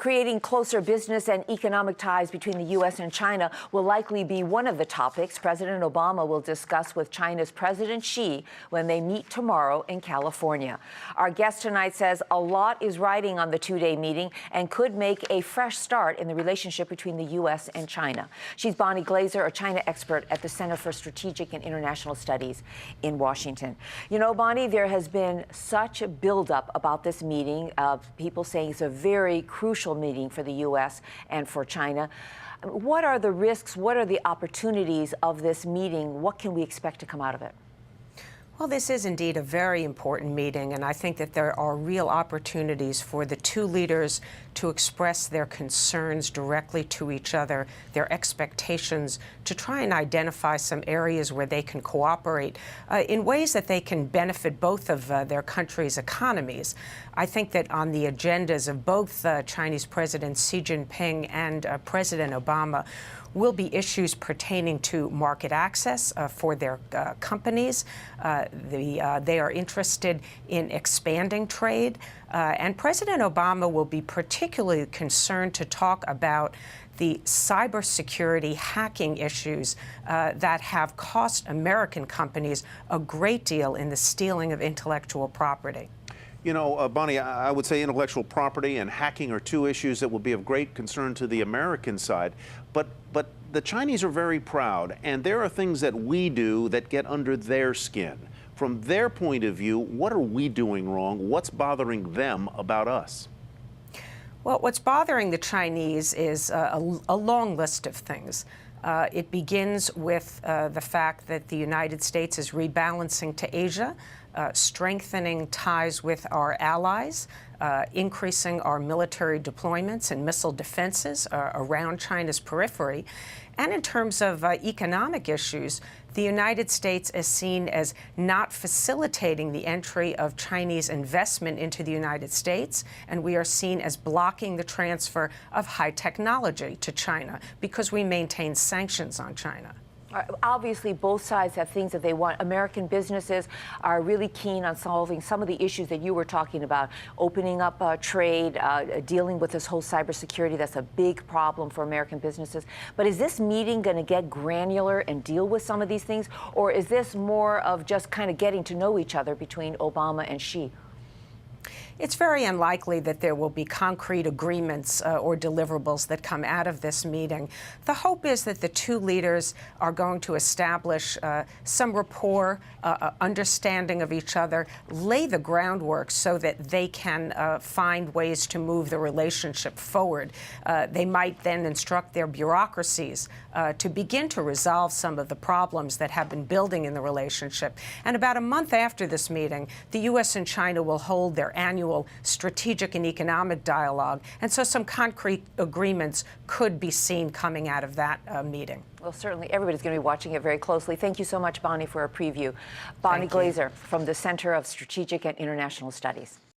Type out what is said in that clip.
Creating closer business and economic ties between the U.S. and China will likely be one of the topics President Obama will discuss with China's President Xi when they meet tomorrow in California. Our guest tonight says a lot is riding on the two-day meeting and could make a fresh start in the relationship between the U.S. and China. She's Bonnie Glaser, a China expert at the Center for Strategic and International Studies in Washington. You know, Bonnie, there has been such a buildup about this meeting of people saying it's a very crucial meeting for the U.S. and for China. What are the risks? What are the opportunities of this meeting? What can we expect to come out of it? Well, this is indeed a very important meeting, and I think that there are real opportunities for the two leaders to express their concerns directly to each other, their expectations, to try and identify some areas where they can cooperate in ways that they can benefit both of their countries' economies. I think that on the agendas of both Chinese President Xi Jinping and President Obama will be issues pertaining to market access for their companies. They are interested in expanding trade. And President Obama will be particularly concerned to talk about the cybersecurity hacking issues that have cost American companies a great deal in the stealing of intellectual property. You know, Bonnie, I would say intellectual property and hacking are two issues that will be of great concern to the American side. But the Chinese are very proud, and there are things that we do that get under their skin. From their point of view, what are we doing wrong? What's bothering them about us? Well, what's bothering the Chinese is a long list of things. It begins with the fact that the United States is rebalancing to Asia, strengthening ties with our allies, increasing our military deployments and missile defenses around China's periphery. And in terms of economic issues, the United States is seen as not facilitating the entry of Chinese investment into the United States, and we are seen as blocking the transfer of high technology to China because we maintain sanctions on China. Obviously, both sides have things that they want. American businesses are really keen on solving some of the issues that you were talking about, opening up trade, dealing with this whole cybersecurity. That's a big problem for American businesses. But is this meeting going to get granular and deal with some of these things? Or is this more of just kind of getting to know each other between Obama and Xi? It's very unlikely that there will be concrete agreements or deliverables that come out of this meeting. The hope is that the two leaders are going to establish some rapport, understanding of each other, lay the groundwork so that they can find ways to move the relationship forward. They might then instruct their bureaucracies to begin to resolve some of the problems that have been building in the relationship. And about a month after this meeting, the U.S. and China will hold their annual strategic and economic dialogue, and so some concrete agreements could be seen coming out of that meeting. Well, certainly everybody's going to be watching it very closely. Thank you so much, Bonnie, for a preview. Bonnie Glaser from the Center of Strategic and International Studies.